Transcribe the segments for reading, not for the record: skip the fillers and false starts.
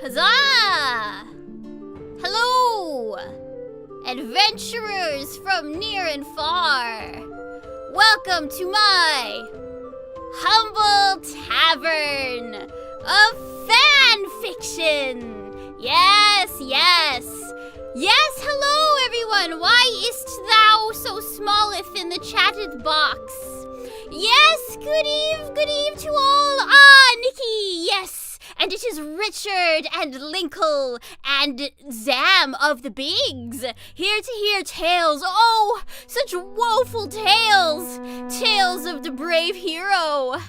Huzzah! Hello, adventurers from near and far. Welcome to my humble tavern of fan fiction. Yes, yes. Yes, hello everyone. Why is't thou so smalleth in the chatted box? Yes, good eve to all. Nikki, yes. And it is Richard and Linkle and Zam of the Bigs, here to hear tales, oh, such woeful tales, tales of the brave hero,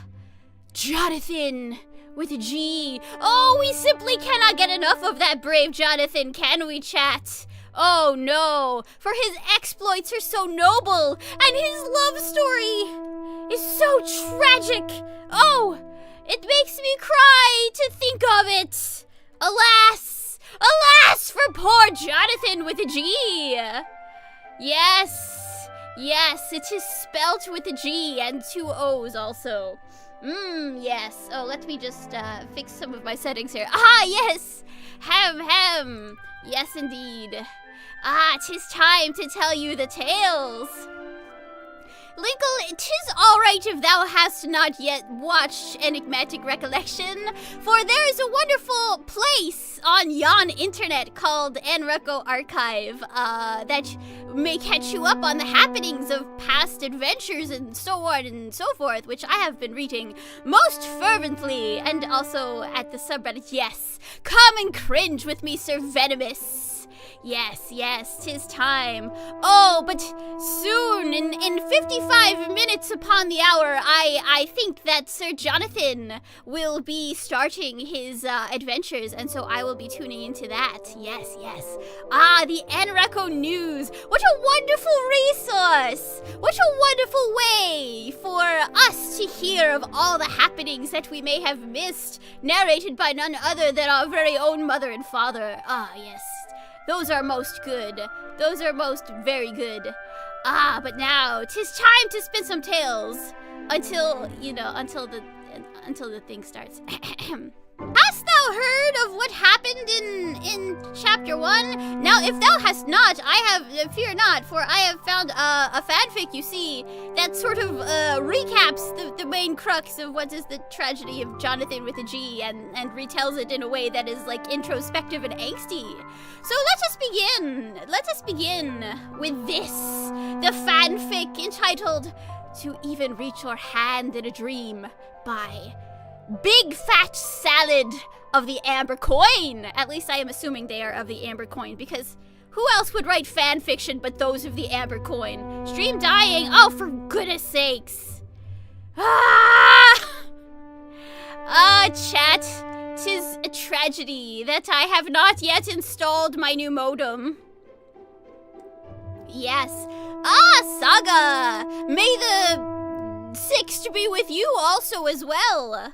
Jonathan with a G. Oh, we simply cannot get enough of that brave Jonathan, can we, chat? Oh no, for his exploits are so noble, and his love story is so tragic. Oh, it makes me cry to think of it. Alas, alas for poor Jonathan with a G. Yes, yes, it is spelt with a G and 2 O's also. Yes. Oh, let me just fix some of my settings here. Ah, yes. Hem. Yes, indeed. 'Tis time to tell you the tales. Linkle, 'tis all right if thou hast not yet watched Enigmatic Recollection, for there is a wonderful place on yon internet called Enreco Archive that may catch you up on the happenings of past adventures and so on and so forth, which I have been reading most fervently, and also at the subreddit. Yes, come and cringe with me, Sir Venomous. Yes, 'tis time. Oh, but soon, in 55 minutes upon the hour, I think that Sir Jonathan will be starting his adventures, and so I will be tuning into that. Yes. The Enreco News. What a wonderful resource! What a wonderful way for us to hear of all the happenings that we may have missed, narrated by none other than our very own mother and father. Yes. Those are most good. Those are most very good. But now 'tis time to spin some tales until the thing starts. Hast thou heard of what happened in chapter 1? Now, if thou hast not, fear not, for I have found a fanfic, you see, that sort of recaps the main crux of what is the tragedy of Jonathan with a G, and retells it in a way that is like introspective and angsty. So let us begin with this, the fanfic entitled "To Even Reach Your Hand in a Dream" by Big Fat Salad of the Amber Coin. At least I am assuming they are of the Amber Coin, because who else would write fan fiction but those of the Amber Coin? Stream dying? Oh, for goodness sakes. Chat, 'tis a tragedy that I have not yet installed my new modem. Yes. Saga! May the 6th be with you also as well.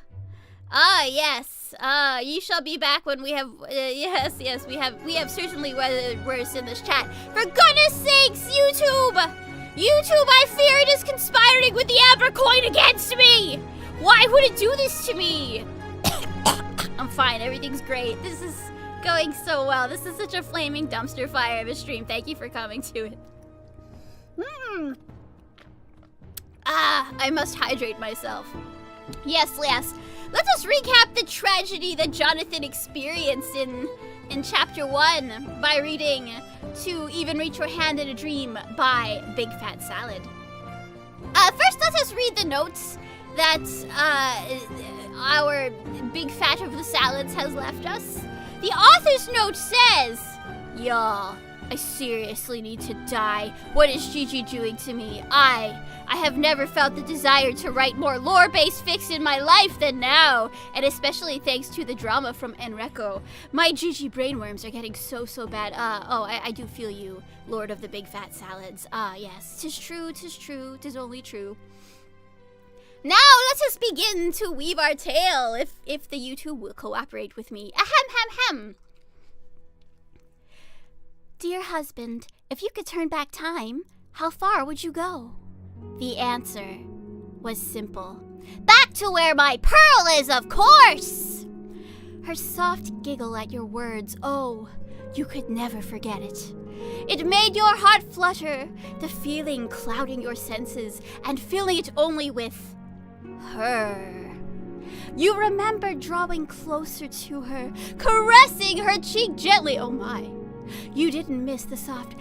Yes. You shall be back when we have, yes, we have certainly weathered worse in this chat. For goodness sakes, YouTube, I fear it is conspiring with the Amber Coin against me. Why would it do this to me? I'm fine, everything's great. This is going so well. This is such a flaming dumpster fire of a stream. Thank you for coming to it. I must hydrate myself. Yes. Let us recap the tragedy that Jonathan experienced in chapter 1 by reading "To Even Reach Your Hand in a Dream" by Big Fat Salad. First, let us read the notes that our Big Fat of the Salads has left us. The author's note says, "Y'all, I seriously need to die. What is Gigi doing to me? I have never felt the desire to write more lore-based fics in my life than now, and especially thanks to the drama from Enreco. My Gigi brainworms are getting so bad. I do feel you, Lord of the Big Fat Salads. Yes, 'tis true, 'tis only true. Now let us begin to weave our tale, if the YouTube will cooperate with me. Ahem. Dear husband, if you could turn back time, how far would you go? The answer was simple. Back to where my pearl is, of course! Her soft giggle at your words, oh, you could never forget it. It made your heart flutter, the feeling clouding your senses and filling it only with her. You remember drawing closer to her, caressing her cheek gently, oh my. You didn't miss the soft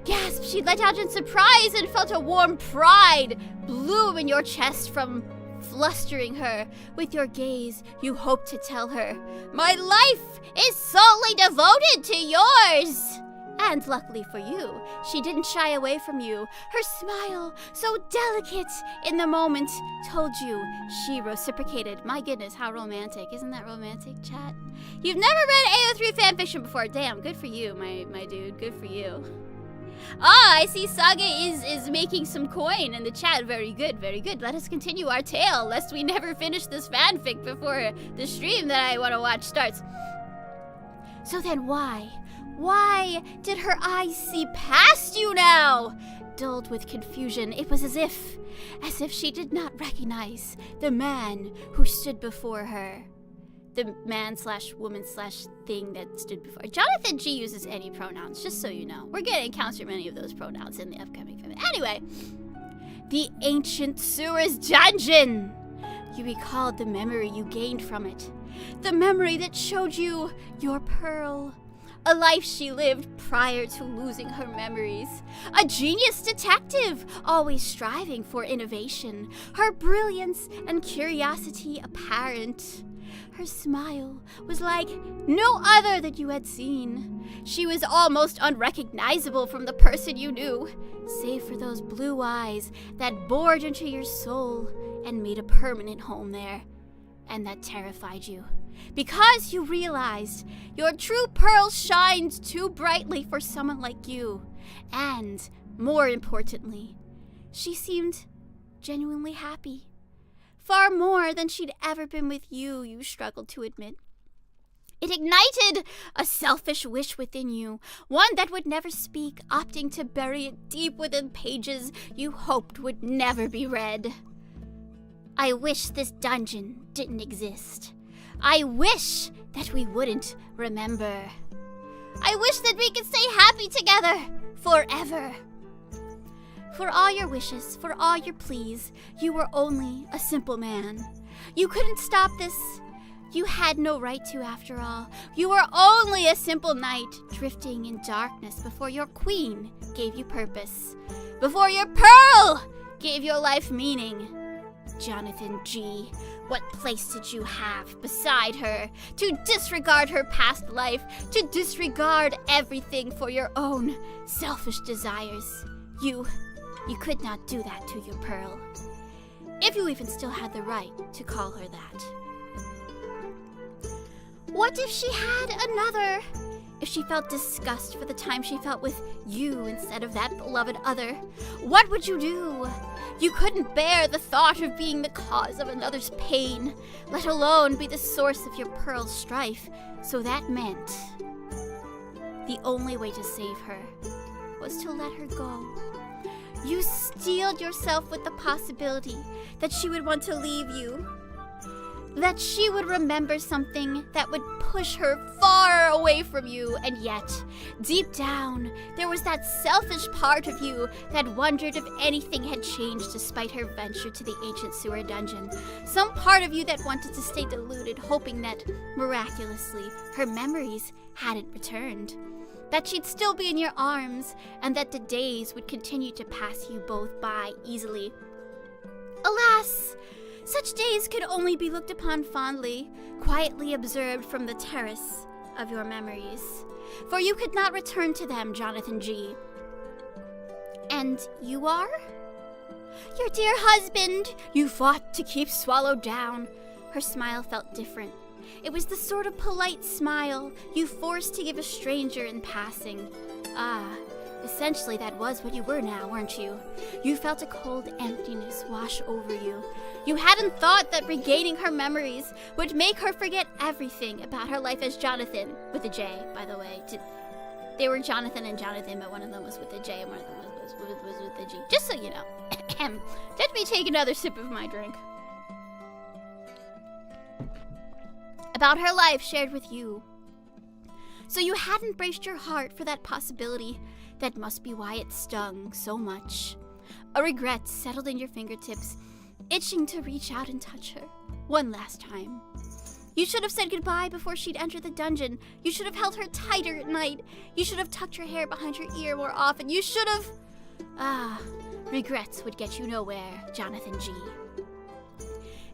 gasp she let out in surprise and felt a warm pride bloom in your chest from flustering her. With your gaze, you hoped to tell her, my life is solely devoted to yours. And luckily for you, she didn't shy away from you. Her smile, so delicate in the moment, told you she reciprocated. My goodness, how romantic. Isn't that romantic, chat? You've never read AO3 fanfiction before. Damn, good for you, my dude. Good for you. Ah, I see Saga is making some coin in the chat. Very good, very good. Let us continue our tale, lest we never finish this fanfic before the stream that I want to watch starts. So then why did her eyes see past you now? Dulled with confusion, it was as if she did not recognize the man who stood before her. The man/woman/thing that stood before. Jonathan G uses any pronouns, just so you know. We're going to encounter many of those pronouns in the upcoming film. Anyway, the ancient sewer's dungeon. You recalled the memory you gained from it. The memory that showed you your pearl. A life she lived prior to losing her memories. A genius detective, always striving for innovation. Her brilliance and curiosity apparent. Her smile was like no other that you had seen. She was almost unrecognizable from the person you knew, save for those blue eyes that bored into your soul and made a permanent home there. And that terrified you, because you realized your true pearl shined too brightly for someone like you. And, more importantly, she seemed genuinely happy. Far more than she'd ever been with you, you struggled to admit. It ignited a selfish wish within you, one that would never speak, opting to bury it deep within pages you hoped would never be read. I wish this dungeon didn't exist. I wish that we wouldn't remember. I wish that we could stay happy together forever. For all your wishes, for all your pleas, you were only a simple man. You couldn't stop this. You had no right to, after all. You were only a simple knight, drifting in darkness before your queen gave you purpose. Before your pearl gave your life meaning. Jonathan G., what place did you have beside her? To disregard her past life, to disregard everything for your own selfish desires. You could not do that to your pearl. If you even still had the right to call her that. What if she had another? If she felt disgust for the time she felt with you instead of that beloved other, what would you do? You couldn't bear the thought of being the cause of another's pain, let alone be the source of your pearl's strife. So that meant the only way to save her was to let her go. You steeled yourself with the possibility that she would want to leave you. That she would remember something that would push her far away from you, and yet, deep down, there was that selfish part of you that wondered if anything had changed despite her venture to the ancient sewer dungeon. Some part of you that wanted to stay deluded, hoping that, miraculously, her memories hadn't returned. That she'd still be in your arms, and that the days would continue to pass you both by easily. Alas! Such days could only be looked upon fondly, quietly observed from the terrace of your memories. For you could not return to them, Jonathan G. And you are? Your dear husband you fought to keep swallowed down. Her smile felt different. It was the sort of polite smile you forced to give a stranger in passing. Ah, essentially that was what you were now, weren't you? You felt a cold emptiness wash over you. You hadn't thought that regaining her memories would make her forget everything about her life as Jonathan, with a J, by the way. They were Jonathan and Jonathan, but one of them was with a J and one of them was with a G. Just so you know. Let me take another sip of my drink. about her life shared with you. So you hadn't braced your heart for that possibility. That must be why it stung so much. A regret settled in your fingertips, itching to reach out and touch her one last time. You should have said goodbye before she'd entered the dungeon. You should have held her tighter at night. You should have tucked her hair behind her ear more often. You should have... regrets would get you nowhere, Jonathan G.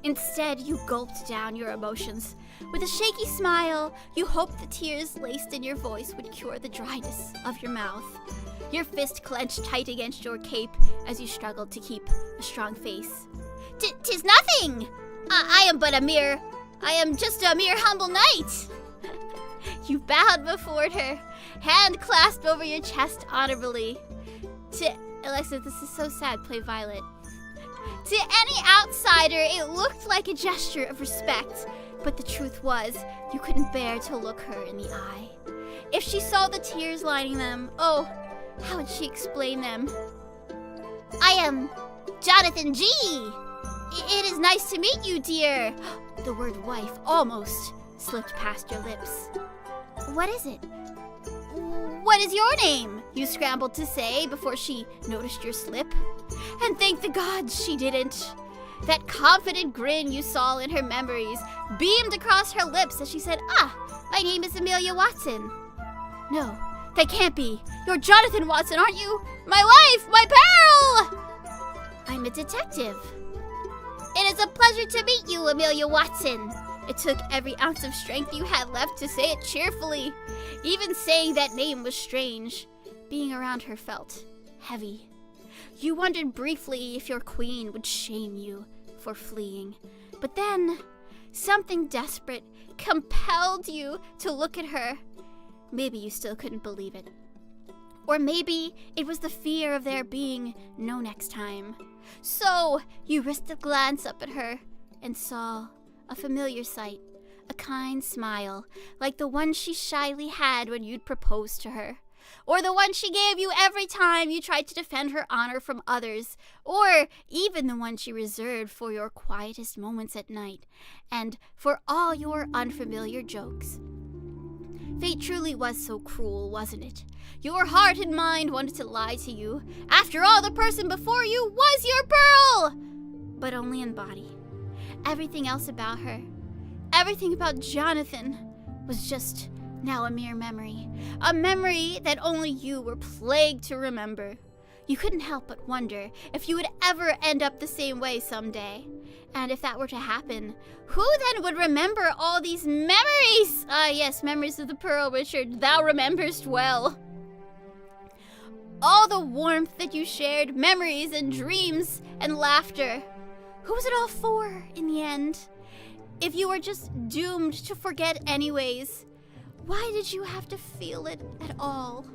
Instead, you gulped down your emotions. With a shaky smile, you hoped the tears laced in your voice would cure the dryness of your mouth. Your fist clenched tight against your cape as you struggled to keep a strong face. "'Tis nothing! I am just a mere humble knight!" You bowed before her, hand clasped over your chest honorably. Alexa, this is so sad. Play Violet. To any outsider, it looked like a gesture of respect, but the truth was, you couldn't bear to look her in the eye. If she saw the tears lining them, oh, how would she explain them? "I am Jonathan G. It is nice to meet you, dear." The word wife almost slipped past your lips. "What is it?" "What is your name?" you scrambled to say before she noticed your slip. And thank the gods she didn't. That confident grin you saw in her memories beamed across her lips as she said, "My name is Amelia Watson." "No, that can't be. You're Jonathan Watson, aren't you? My life, my peril!" "I'm a detective." "It is a pleasure to meet you, Amelia Watson." It took every ounce of strength you had left to say it cheerfully. Even saying that name was strange. Being around her felt heavy. You wondered briefly if your queen would shame you for fleeing. But then, something desperate compelled you to look at her. Maybe you still couldn't believe it. Or maybe it was the fear of there being no next time. So, you risked a glance up at her and saw a familiar sight, a kind smile, like the one she shyly had when you'd proposed to her, or the one she gave you every time you tried to defend her honor from others, or even the one she reserved for your quietest moments at night, and for all your unfamiliar jokes. Fate truly was so cruel, wasn't it? Your heart and mind wanted to lie to you. After all, the person before you was your pearl! But only in body. Everything else about her, everything about Jonathan, was just now a mere memory. A memory that only you were plagued to remember. You couldn't help but wonder if you would ever end up the same way someday. And if that were to happen, who then would remember all these memories? Yes, memories of the pearl, Richard, thou rememberst well. All the warmth that you shared, memories and dreams and laughter. Who was it all for in the end? If you were just doomed to forget anyways, why did you have to feel it at all?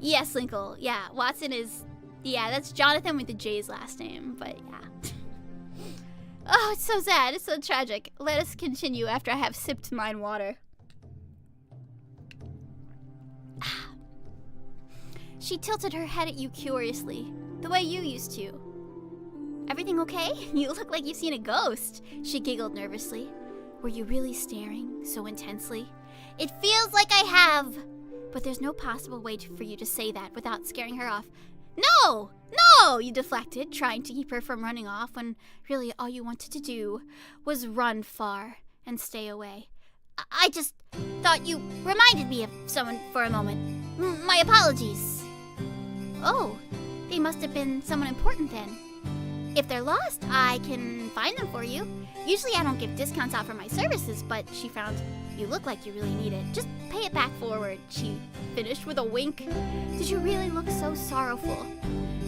Yes, Linkle. Yeah, Watson is... Yeah, that's Jonathan with the J's last name, but yeah. Oh, it's so sad. It's so tragic. Let us continue after I have sipped mine water. She tilted her head at you curiously, the way you used to. "Everything okay? You look like you've seen a ghost," she giggled nervously. "Were you really staring so intensely?" "It feels like I have." "But there's no possible way for you to say that without scaring her off." No, you deflected, trying to keep her from running off when really all you wanted to do was run far and stay away. I just thought you reminded me of someone for a moment. My apologies." "Oh, they must have been someone important then. If they're lost, I can find them for you. Usually I don't give discounts out for my services, but she found you look like you really need it. Just pay it back forward," she finished with a wink. Did you really look so sorrowful?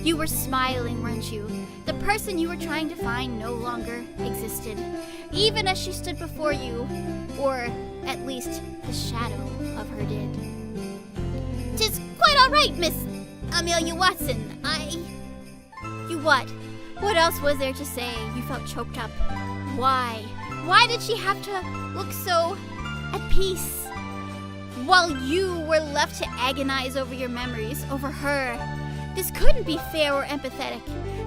You were smiling, weren't you? The person you were trying to find no longer existed, even as she stood before you, or at least the shadow of her did. "'Tis quite all right, Miss Amelia Watson. You what? What else was there to say? You felt choked up. Why? Why did she have to look so at peace? While you were left to agonize over your memories, over her. This couldn't be fair or empathetic.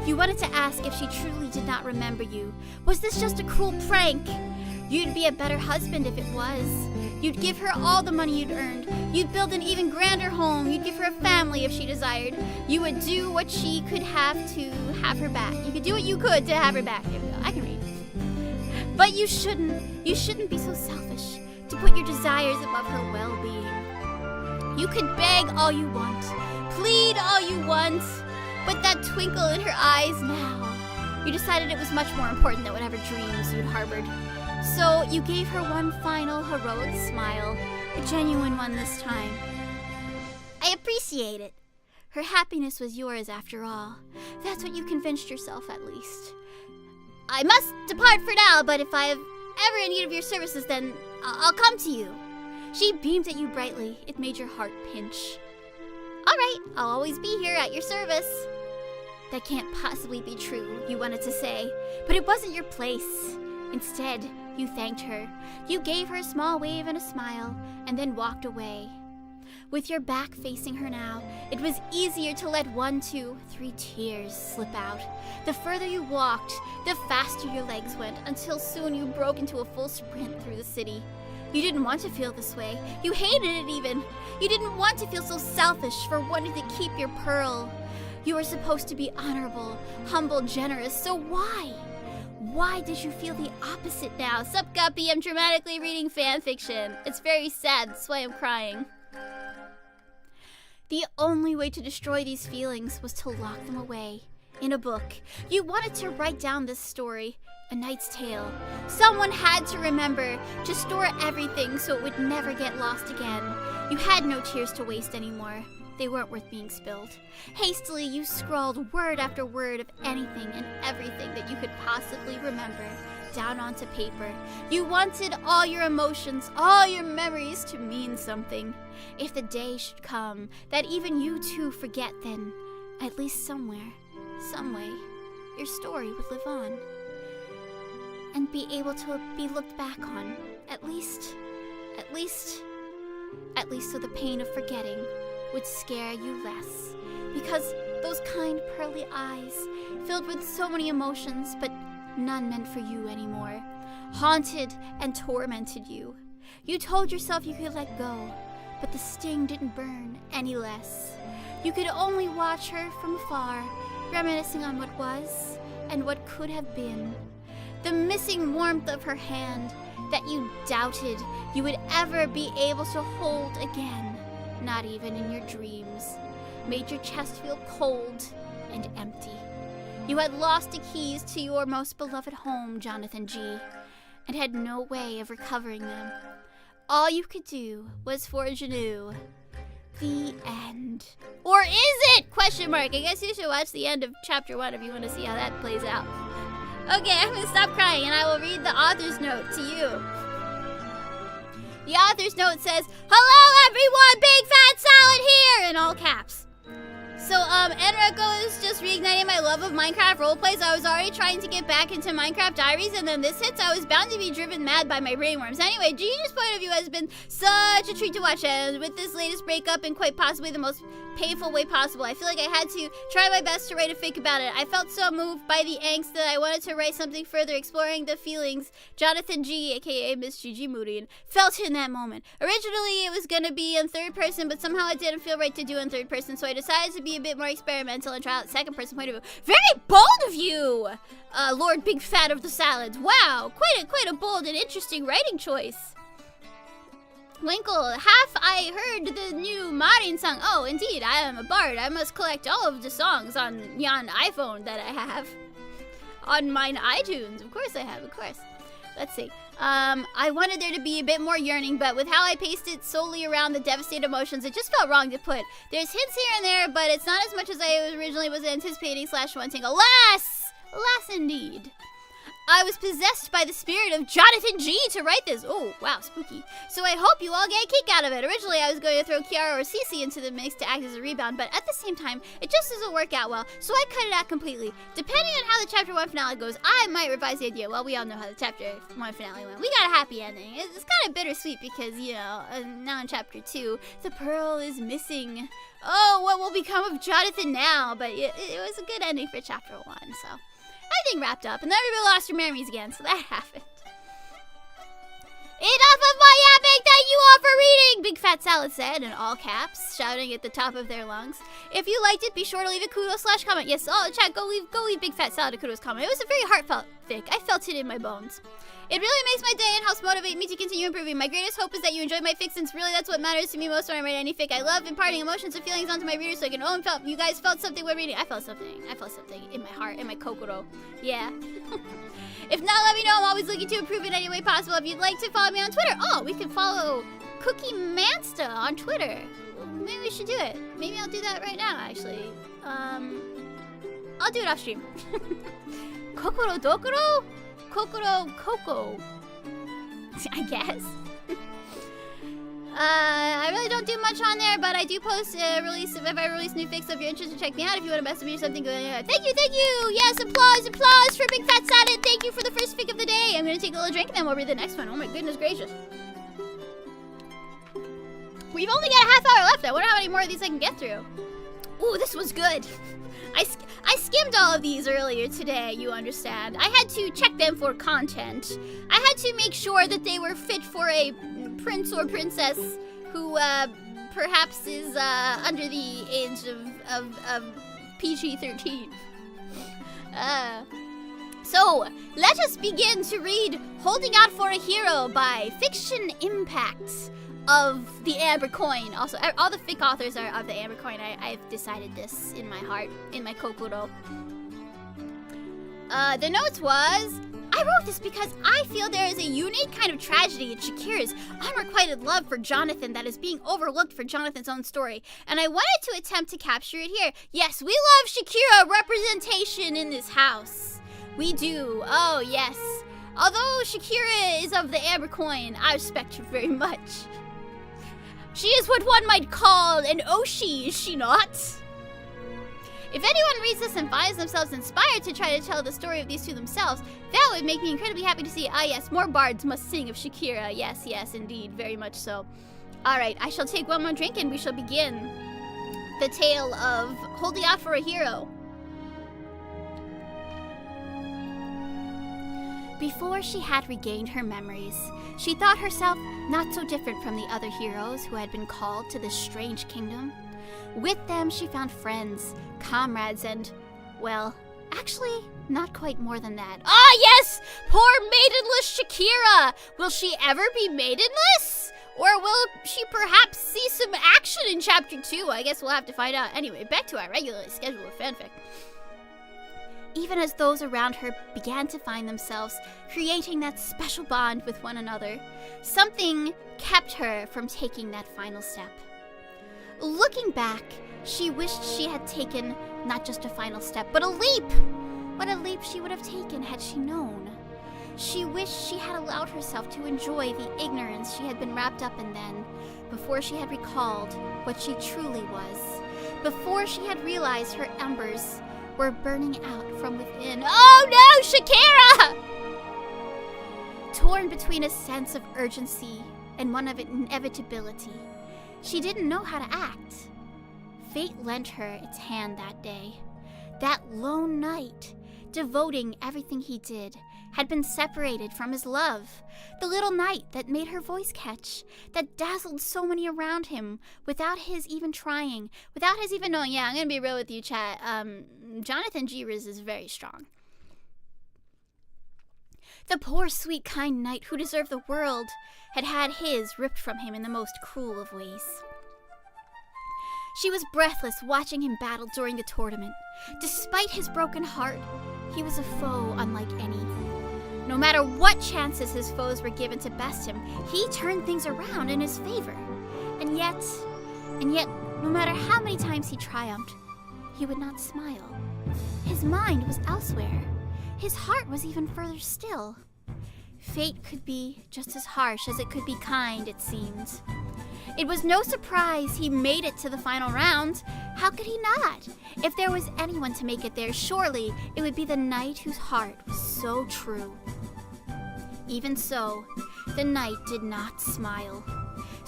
You wanted to ask if she truly did not remember you. Was this just a cruel prank? You'd be a better husband if it was. You'd give her all the money you'd earned. You'd build an even grander home. You'd give her a family if she desired. You would do what she could have to have her back. You could do what you could to have her back. There we go. I can read. But you shouldn't. You shouldn't be so selfish to put your desires above her well-being. You could beg all you want, plead all you want, but that twinkle in her eyes now, you decided it was much more important than whatever dreams you'd harbored. So you gave her one final heroic smile, a genuine one this time. I appreciate it. Her happiness was yours after all. That's what you convinced yourself, at least. I must depart for now, but if I have ever in need of your services, then I'll come to you. She beamed at you brightly. It made your heart pinch. All right, I'll always be here at your service. That can't possibly be true, you wanted to say, but it wasn't your place. Instead, you thanked her. You gave her a small wave and a smile, and then walked away. With your back facing her now, it was easier to let 1, 2, 3 tears slip out. The further you walked, the faster your legs went, until soon you broke into a full sprint through the city. You didn't want to feel this way. You hated it even. You didn't want to feel so selfish for wanting to keep your pearl. You were supposed to be honorable, humble, generous, so why? Why did you feel the opposite now? Sup, Guppy, I'm dramatically reading fan fiction. It's very sad, that's why I'm crying. The only way to destroy these feelings was to lock them away. In a book. You wanted to write down this story. A knight's tale. Someone had to remember to store everything so it would never get lost again. You had no tears to waste anymore. They weren't worth being spilled. Hastily, you scrawled word after word of anything and everything that you could possibly remember down onto paper. You wanted all your emotions, all your memories to mean something. If the day should come that even you two forget, then at least somewhere, some way, your story would live on. And be able to be looked back on, at least so the pain of forgetting would scare you less, because those kind pearly eyes, filled with so many emotions, but none meant for you anymore, haunted and tormented you. You told yourself you could let go, but the sting didn't burn any less. You could only watch her from afar, reminiscing on what was and what could have been. The missing warmth of her hand that you doubted you would ever be able to hold again, not even in your dreams, made your chest feel cold and empty. You had lost the keys to your most beloved home, Jonathan G., and had no way of recovering them. All you could do was forge anew. The end. Or is it? Question mark. I guess you should watch the end of chapter 1 if you want to see how that plays out. Okay, I'm going to stop crying and I will read the author's note to you. The author's note says, "Hello everyone, big fat salad here!" in all caps. So, Enrico is just reigniting my love of Minecraft roleplays. I was already trying to get back into Minecraft Diaries, and then this hits. I was bound to be driven mad by my brainworms. Anyway, Gigi's point of view has been such a treat to watch, and with this latest breakup in quite possibly the most painful way possible, I feel like I had to try my best to write a fic about it. I felt so moved by the angst that I wanted to write something further exploring the feelings Jonathan G, aka Miss Gigi Murin, felt in that moment. Originally, it was gonna be in third person, but somehow it didn't feel right to do in third person, so I decided to be a bit more experimental and try out second person point of view. Very bold of you, Lord Big Fat of the Salads. Wow, quite a bold and interesting writing choice. Winkle, half I heard the new Marin song. Oh, indeed, I am a bard. I must collect all of the songs on yon iPhone that I have. On mine iTunes, of course I have, of course. Let's see. I wanted there to be a bit more yearning, but with how I paced it solely around the devastated emotions, it just felt wrong to put. There's hints here and there, but it's not as much as I originally was anticipating / wanting. Alas! Alas indeed. I was possessed by the spirit of Jonathan G to write this. Oh, wow, spooky. So I hope you all get a kick out of it. Originally, I was going to throw Kiara or Cece into the mix to act as a rebound, but at the same time, it just doesn't work out well, so I cut it out completely. Depending on how the chapter 1 finale goes, I might revise the idea. Well, we all know how the chapter 1 finale went. We got a happy ending. It's kind of bittersweet because, you know, now in chapter 2, the pearl is missing. Oh, what will become of Jonathan now? But it was a good ending for chapter 1, so everything wrapped up, and then everybody lost their memories again, so that happened. Enough of my yapping! Thank you all for reading! Big Fat Salad said in all caps, shouting at the top of their lungs. If you liked it, be sure to leave a kudos/comment. Yes, all chat, go leave Big Fat Salad a kudos comment. It was a very heartfelt fic. I felt it in my bones. It really makes my day and helps motivate me to continue improving. My greatest hope is that you enjoy my fic, since really that's what matters to me most when I write any fic. I love imparting emotions and feelings onto my readers so I can own felt. You guys felt something when reading. I felt something in my heart, in my kokoro. Yeah. If not, let me know. I'm always looking to improve in any way possible. If you'd like to follow me on Twitter, we can follow Cookie Mansta on Twitter. Maybe we should do it. Maybe I'll do that right now, actually. I'll do it off stream. Kokoro Dokoro? Kokoro Koko. I guess. I really don't do much on there, but I do post if I release new fics, so if you're interested, check me out. If you want to message me or something, go ahead. Thank you! Yes, applause for Big Fat Salad. Thank you for the first fic of the day. I'm gonna take a little drink and then we'll read the next one. Oh my goodness gracious. We've only got a half hour left. I wonder how many more of these I can get through. Ooh, this was good. I skimmed all of these earlier today, you understand. I had to check them for content. I had to make sure that they were fit for a prince or princess who perhaps is under the age of PG-13. So, let us begin to read Holding Out for a Hero by fictionimpact of the Amber Coin. Also, all the fic authors are of the Amber Coin. I've decided this in my heart, in my kokoro. The notes was, I wrote this because I feel there is a unique kind of tragedy in Shakira's unrequited love for Jonathan that is being overlooked for Jonathan's own story, and I wanted to attempt to capture it here. Yes, we love Shakira representation in this house. We do. Oh, yes. Although Shakira is of the Amber Coin, I respect her very much. She is what one might call an Oshi, is she not? If anyone reads this and finds themselves inspired to try to tell the story of these two themselves, that would make me incredibly happy to see. Ah yes, more bards must sing of Shakira. Yes, indeed, very much so. Alright, I shall take one more drink and we shall begin the tale of Holding Out for a Hero. Before she had regained her memories, she thought herself not so different from the other heroes who had been called to this strange kingdom. With them, she found friends, comrades, and, well, actually, not quite more than that. Ah, yes! Poor maidenless Shakira! Will she ever be maidenless? Or will she perhaps see some action in Chapter 2? I guess we'll have to find out. Anyway, back to our regularly scheduled fanfic. Even as those around her began to find themselves creating that special bond with one another, something kept her from taking that final step. Looking back, she wished she had taken not just a final step, but a leap! What a leap she would have taken had she known. She wished she had allowed herself to enjoy the ignorance she had been wrapped up in then, before she had recalled what she truly was, before she had realized her embers were burning out from within. Oh no, Shakira! Torn between a sense of urgency and one of inevitability, she didn't know how to act. Fate lent her its hand that day. That lone night, devoting everything he did, had been separated from his love. The little night that made her voice catch, that dazzled so many around him, without his even trying, without his even knowing. Yeah, I'm gonna be real with you, chat. Jonathan G. Riz is very strong. The poor, sweet, kind knight who deserved the world had had his ripped from him in the most cruel of ways. She was breathless watching him battle during the tournament. Despite his broken heart, he was a foe unlike any. No matter what chances his foes were given to best him, he turned things around in his favor. And yet, no matter how many times he triumphed, he would not smile. His mind was elsewhere. His heart was even further still. Fate could be just as harsh as it could be kind, it seemed. It was no surprise he made it to the final round. How could he not? If there was anyone to make it there, surely it would be the knight whose heart was so true. Even so, the knight did not smile.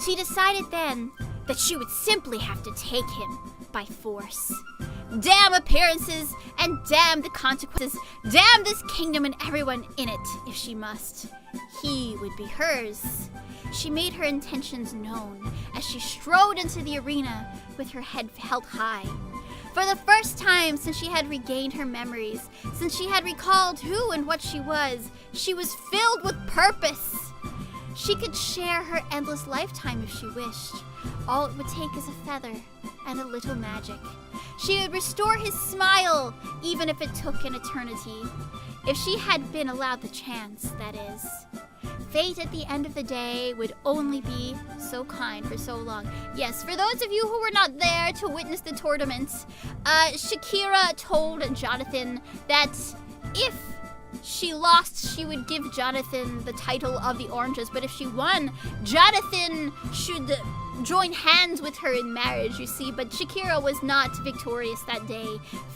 She decided then that she would simply have to take him by force. Damn appearances, and damn the consequences. Damn this kingdom and everyone in it, if she must. He would be hers. She made her intentions known as she strode into the arena with her head held high. For the first time since she had regained her memories, since she had recalled who and what she was filled with purpose. She could share her endless lifetime if she wished. All it would take is a feather and a little magic. She would restore his smile, even if it took an eternity. If she had been allowed the chance, that is. Fate at the end of the day would only be so kind for so long. Yes, for those of you who were not there to witness the tournament, Shakira told Jonathan that if she lost, she would give Jonathan the title of the Oranges, but if she won, Jonathan should join hands with her in marriage, you see, but Shakira was not victorious that day.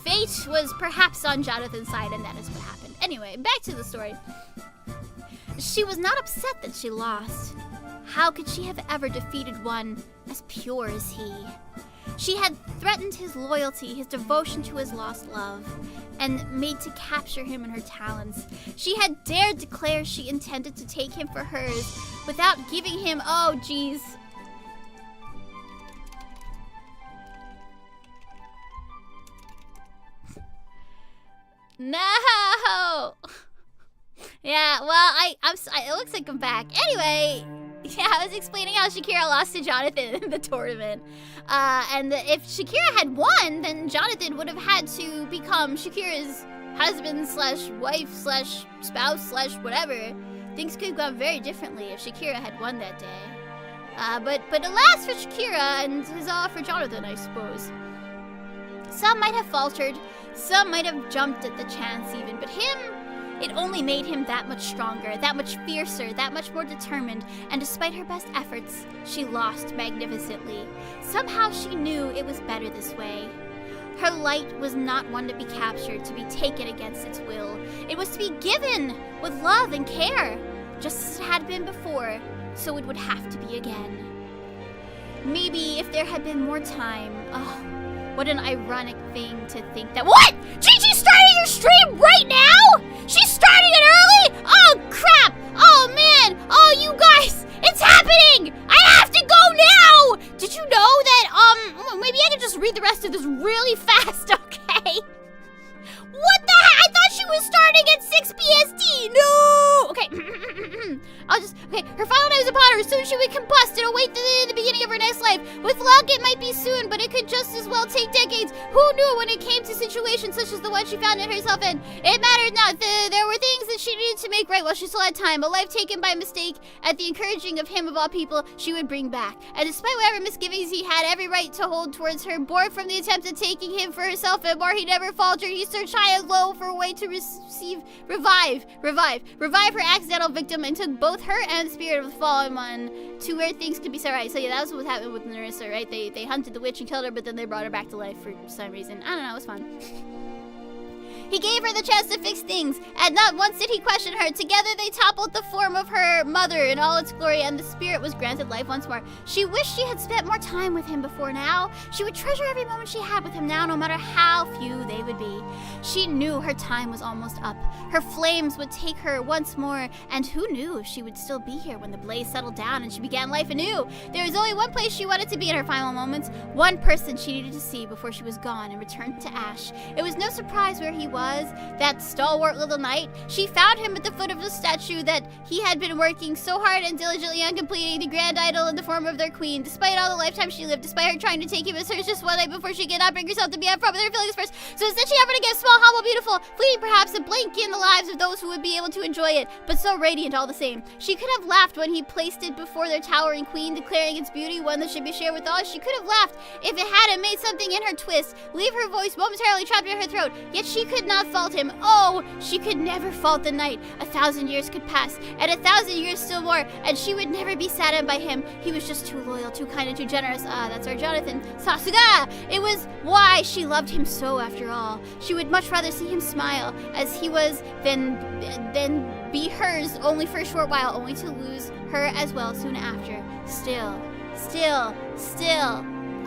Fate was perhaps on Jonathan's side, and that is what happened. Anyway, back to the story. She was not upset that she lost. How could she have ever defeated one as pure as he? She had threatened his loyalty, his devotion to his lost love, and made to capture him in her talons. She had dared declare she intended to take him for hers without giving him, oh geez. No! Yeah, well, it looks like I'm back. Anyway, yeah, I was explaining how Shakira lost to Jonathan in the tournament. And if Shakira had won, then Jonathan would have had to become Shakira's husband slash wife slash spouse slash whatever. Things could have gone very differently if Shakira had won that day. But alas for Shakira and huzzah for Jonathan, I suppose. Some might have faltered, some might have jumped at the chance even, but him, it only made him that much stronger, that much fiercer, that much more determined, and despite her best efforts, she lost magnificently. Somehow she knew it was better this way. Her light was not one to be captured, to be taken against its will. It was to be given with love and care, just as it had been before, so it would have to be again. Maybe if there had been more time, what an ironic thing to think that— What? Gigi's starting your stream right now? She's starting it early? Oh, crap. Oh, man. Oh, you guys. It's happening. I have to go now. Did you know that, maybe I can just read the rest of this really fast, okay? What the heck? I thought she was starting at 6 PST. No. Okay. Her final night was upon her. Soon she would combust and await the beginning of her next life. With luck, it might be soon, but it could just as well take decades. Who knew when it came to situations such as the one she found herself in? It mattered not. There were things that she needed to make right while she still had time. A life taken by mistake, at the encouraging of him of all people, she would bring back. And despite whatever misgivings he had every right to hold towards her, born from the attempt at taking him for herself, and more he never faltered. He searched high and low for a way to revive her accidental victim, and took both her and the spirit of the fallen one to where things could be set right. So yeah, that was what happened with Narissa, right? They hunted the witch and killed her, but then they brought her back to life for some reason. I don't know, it was fun. He gave her the chance to fix things, and not once did he question her. Together they toppled the form of her mother in all its glory, and the spirit was granted life once more. She wished she had spent more time with him before now. She would treasure every moment she had with him now, no matter how few they would be. She knew her time was almost up. Her flames would take her once more, and who knew if she would still be here when the blaze settled down and she began life anew. There was only one place she wanted to be in her final moments, one person she needed to see before she was gone and returned to ash. It was no surprise where he was, that stalwart little knight. She found him at the foot of the statue that he had been working so hard and diligently on completing, the grand idol in the form of their queen. Despite all the lifetime she lived, despite her trying to take him as hers just one night before she could not bring herself to be upfront with her feelings first, so instead she offered to give small, humble, beautiful, fleeting perhaps, a blank in the lives of those who would be able to enjoy it, but so radiant all the same. She could have laughed when he placed it before their towering queen, declaring its beauty one that should be shared with all. She could have laughed if it hadn't made something in her twist, leave her voice momentarily trapped in her throat. Yet she could not fault him. Oh, she could never fault the knight. 1,000 years could pass, and 1,000 years still more, and she would never be saddened by him. He was just too loyal, too kind, and too generous. That's our Jonathan. Sasuga! It was why she loved him so, after all. She would much rather see him smile as he was than be hers only for a short while, only to lose her as well soon after. Still,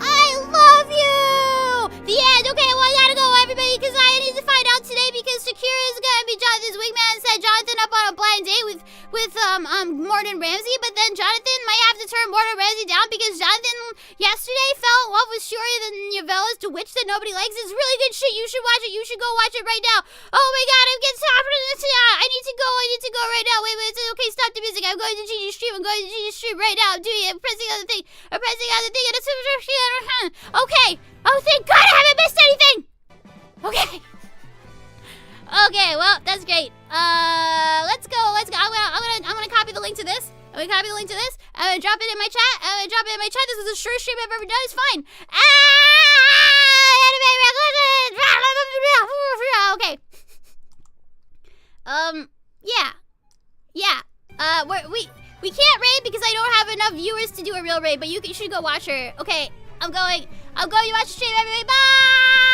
I love you! The end. Okay, well, I gotta go, everybody, because I need to find out today because Shakira is gonna be Jonathan's wingman and set Jonathan up on a blind date with Morgan Ramsey, but then Jonathan might have to turn Morgan Ramsey down because Jonathan yesterday fell in love with Shuri the Novella's to witch that nobody likes. It's really good shit. You should watch it. You should go watch it right now. Oh my god, I'm getting stopped. I need to go right now. Wait, okay, stop the music. I'm going to Gigi stream. I'm going to Gigi stream right now. I'm doing it. I'm pressing on the thing. And it's okay. Oh, thank God, I haven't missed anything. Okay. Okay, well, that's great. Let's go. I'm gonna copy the link to this. I'm gonna drop it in my chat. This is the shortest stream I've ever done. It's fine. Okay. Yeah. We can't raid because I don't have enough viewers to do a real raid, but you should go watch her. Okay, I'm going to watch the stream, everybody. Bye!